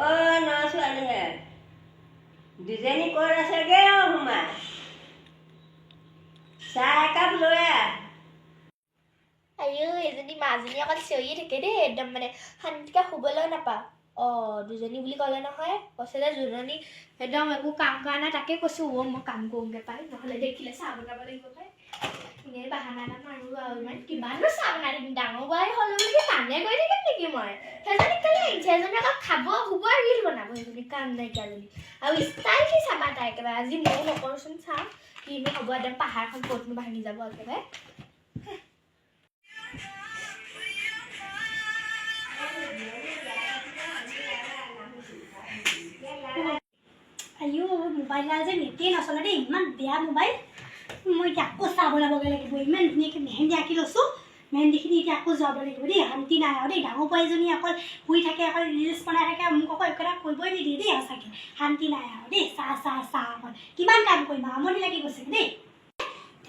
অ' ন ছোৱালীহে দুজনী ক'ত আছেগে অ' সোমাই চাহ একাপ লৈ আহ। আইও এজনী মাজনী অকল চিঞৰিয়ে থাকে দেই, একদম মানে শান্তিকে শুবলৈ নাপাওঁ। দুজনী বুলি ক'লে নহয়, কৈছে যে দুজনী একদম একো কাম কৰা নাই, তাকে কৈছোঁ মই কাম কৰোঁগে পাই, নহ'লে দেখিলে চাহ বনাব লাগিব পাই। এনেই বাহানা এটা মাৰোঁ আৰু ইমান কিমাননো চাহ বনাই থাকিম, ডাঙৰ বোৱাৰী হ'লো বুলি কামে কৰি থাকিম নেকি মই? সেইজনী কেলে আহিছে, এজনী আকৌ খাব শুব ৰিল বনাব, সেইজনী কাম নাইকিয়াজনী আৰু ষ্টাইল কি চাবা তাই একেবাৰে। আজি ময়ো নকৰোঁচোন চাওঁ কিনো হ'ব, একদম পাহাৰখন ক'তনো ভাঙি যাব একেবাৰে। আইও মোবাইল যে নেটেই নচলে দেই, ইমান বেয়া মোবাইল। মই এতিয়া আকৌ চাহ বনাবগৈ লাগিব, ইমান ধুনীয়াকৈ মেহেন্দি আঁকি লৈছোঁ, মেহেন্দিখিনি এতিয়া আকৌ যোৱাব লাগিব দেই, শান্তি নাই আৰু দেই। ডাঙৰ বোৱাৰীজনী অকল শুই থাকে, অকল ৰিলচ বনাই থাকে, মোক আকৌ একো এটা কৰিবই নিদিয়ে দেই, সঁচাকৈ শান্তি নাই আৰু দেই। চাহ অকল কিমান কাম কৰিম আৰু, আমনি লাগি গৈছে দেই।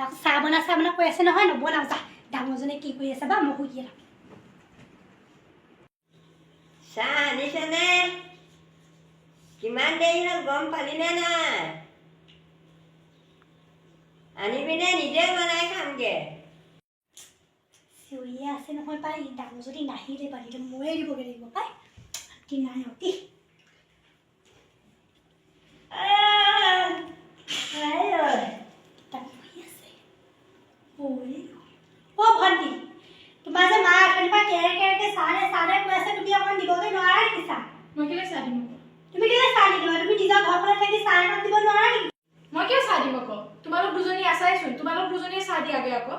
আকৌ চাহ বনা কৈ আছে নহয়, নবনাওঁ যা, ডাঙৰজনে কি কৰি আছে বা মই শুইয়ে থাকোঁ। চাহ আনিছেনে? কিমান দেৰি হ'ল গম পালিনে নাই? আনিবিনে নিজে বনাই খামগে। চিঞৰিয়ে আছে নহয় পাই, ডাঙৰ যদি নাহিলে পাহিলে ময়ে দিবগৈ লাগিব পাই, শান্তি নাই আৰু দেই। ভণ্টি তোমাৰ যে মা এখনি পৰা কেৰকে চাহ কৈ আছে, তুমি অকণ দিবগৈ নোৱাৰা নেকি চাহ? মই কেলে চাহ দিম আকৌ? তুমি কেলে চাহ নিদিবা? তুমি নিজৰ ঘৰখনত থাকি চাহ এখন দিব নোৱাৰা নেকি? মই কিয় চাহ দিম আকৌ? তোমালোক দুজনী আছাইচোন, তোমালোক দুজনীয়ে চাহ দিয়াগে আকৌ।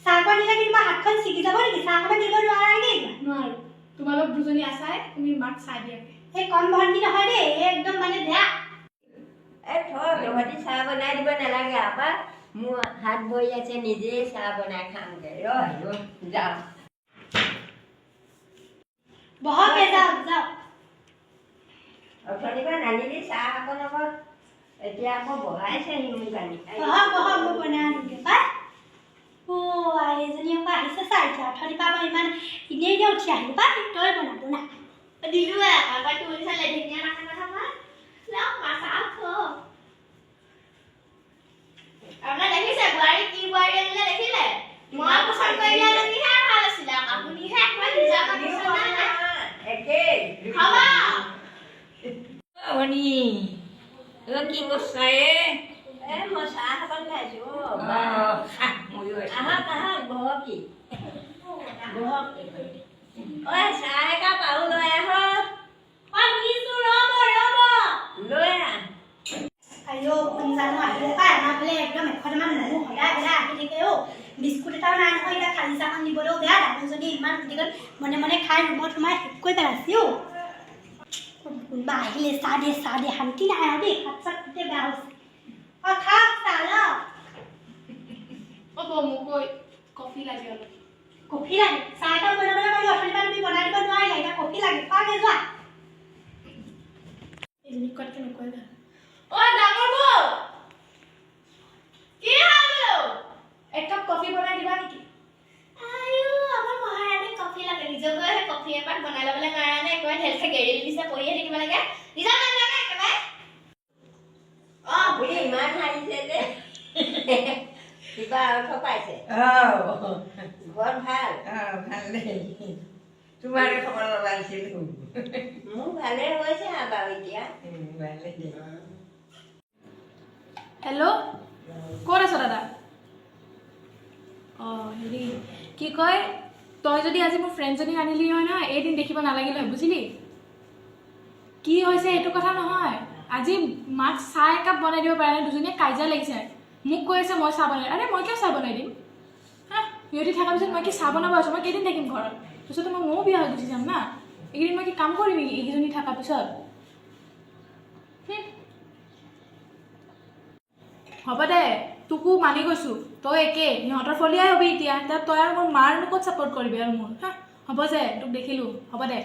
চাহকণ দিলে কি তোমাৰ হাতখন ছিগি যাব নেকি? চাহকণ দিব নোৱাৰা নেকি? নোৱাৰো, তোমালোক দুজনী আছাই, তুমি মাক চাহ দিয়াগে। এই কম ভণ্টি নহয় দেই, একদম মানে বেয়া। তহঁতি চাহ বনাই দিব নালাগে, আপা মোৰ হাত ভৰি আছে, নিজেই চাহ বনাই খামগে। যাওঁ বহকে যাওক। অথনিৰ পৰা নানিলি চাহ অকণ আকৌ, এতিয়া আকৌ বহাইছেহি মোক আনি। বহক মই বনাই আনোগে পাই। এজনী আকৌ আহিছে চাহ এতিয়া, অথনিৰ পৰা মই ইমান এনেই উঠি আহিলো পাই, তই বনাব না দিলোঁ আকৌ তুলি চালে ধুনীয়া নাখায় কথা মই চাহ খোৱা। আপোনাৰ দেখিছে বোৱাৰী কি বোৱাৰী আনিলে দেখিলে? মই পচন্দ কৰিলে আনিহে ভাল আছিলে, আপুনিহে একেবাৰে নিজৰ পচন্দ নাই। একেই খাব কি কৈছা মই চাহ অকণ খাইছো। আহক বহকি চাহ একাপ আৰু লৈ আহক। লৈ আহ। আইও কোন জানো আহিলে পাই, আমাৰ ফালে একদম এখনমান মানুহ সদায় আহি থাকে। বিস্কুট এটাও নাই নহয়, এতিয়া খালী চাহখন দিবলৈও বেয়া। ডাঙৰজনী ইমান ধুনীয়াকৈ মনে মনে খাই ৰুমত সোমাই শেষ কৰি পেলাইছে। কোনোবা আহিলে চাহ দে শান্তি নাই আৰু দেই, হাত চাত গোটেই বেয়া হৈছে। খাওক চাহ লওক। মোক কফি লাগে অলপ। কফি লাগে? চাহ একাপ বনাবলৈ পাৰি, অথনিৰ পৰা তুমি বনাই দিব নোৱাৰিলা, এতিয়া কফি লাগে। খোৱাগে যোৱা। এজনীক কোৱাতকে নকয় ভাল। ডাঙৰ বৌ কি হ'ল? এক কাপ কফি বনাই দিবা নেকি? আমাৰ মহাৰাণী কফি লাগে, নিজে গৈ সেই কফি এপাক বনাই ল'বলৈ কাৰণে একেবাৰে ঢেলছে গেৰি দিছে, কৰিয়ে থাকিব লাগে। নিজৰ কাম লাগে একেবাৰে। বুঢ়ী ইমান হাঁহিছে যে কিবা অৰ্থ পাইছে। ঘৰত ভাল? ভালেই। তোমাৰ খবৰ লগাইছিলো। মোৰ ভালেই হৈছে বাৰু এতিয়া। হেল্ল', ক'ত আছ দাদা? হেৰি কি কয়, তই যদি আজি মোৰ ফ্ৰেণ্ডজনীক আনিলি হয় নহয়, এদিন দেখিব নালাগিল হয়, বুজিলি? কি হৈছে এইটো কথা নহয়, আজি মাক চাহ একাপ বনাই দিব পাৰে নাই, দুজনীয়ে কাজিয়া লাগিছে। মোক কৈ আছে মই চাহ বনাই, আৰে মই কিয় চাহ বনাই দিম? সিহঁতি থকাৰ পিছত মই কি চাহ বনাব আছোঁ? মই কেইদিন থাকিম ঘৰত? পিছতো ময়ো বিয়া হৈ গুচি যাম না। এইকেইদিন মই কি কাম কৰিম এইকেইজনী থকাৰ পিছত? হ'ব দে, তোকো মানি গৈছোঁ, তই একেই সিহঁতৰ ফলিয়াই হবি এতিয়া। তই আৰু মোৰ মাৰনো ক'ত ছাপৰ্ট কৰিবি আৰু মোৰ? হ'ব যে, তোক দেখিলোঁ, হ'ব দে।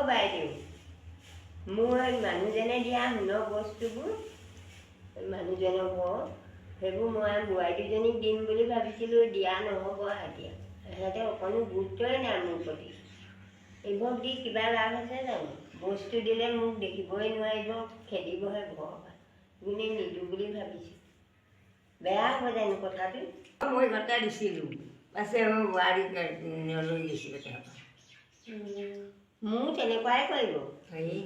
বাইদেউ মোৰ এই মানুহজনে দিয়া সোণৰ বস্তুবোৰ মানুহজনৰ ঘৰ সেইবোৰ মই বোৱাৰীজনীক দিম বুলি ভাবিছিলোঁ, দিয়া নহ'ব এতিয়া। সিহঁতে অকণো গুৰুত্বই নাই মোৰ প্ৰতি। এইবোৰক দি কিবা লাভ আছে জানো? বস্তু দিলে মোক দেখিবই নোৱাৰিব, খেদিবহে ঘৰৰ পৰা। কোনে নিদিওঁ বুলি ভাবিছোঁ। বেয়া হ'ব জানো কথাটো? মই ঘৰতে দিছিলোঁ পাছে বোৱাৰীক লৈ গৈছিলোঁ তেওঁ মোৰ তেনেকুৱাই কৰিব। হেৰি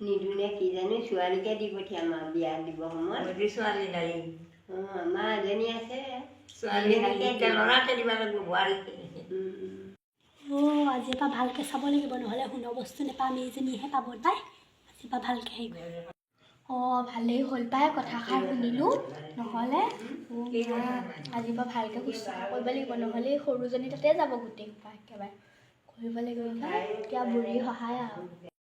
নিদোনে কি জানো, ছোৱালীকে দি পঠিয়াম আৰু বিয়া দিব সময়ত। মোদী ছোৱালী নাই আমাৰ এজনী আছে ছোৱালী নাই এতিয়া ল'ৰাকে দিব লাগিব বোৱাৰীক আজিৰ পৰা ভালকৈ চাব লাগিব, নহ'লে সোণৰ বস্তু নাপাম, এইজনীহে পাব তাই। আজিৰ পৰা ভালকৈ হেৰি কৰিম। ভালেই হ'ল পাই কথাষাৰ শুনিলোঁ, নহ'লে আজিৰ পৰা ভালকৈ শুশ্ৰূষা কৰিব লাগিব, নহ'লে সৰুজনী তাতে যাব গোটেই সোপা একেবাৰে কৰিব লাগিব পাই। এতিয়া বুঢ়ী সহায় আৰু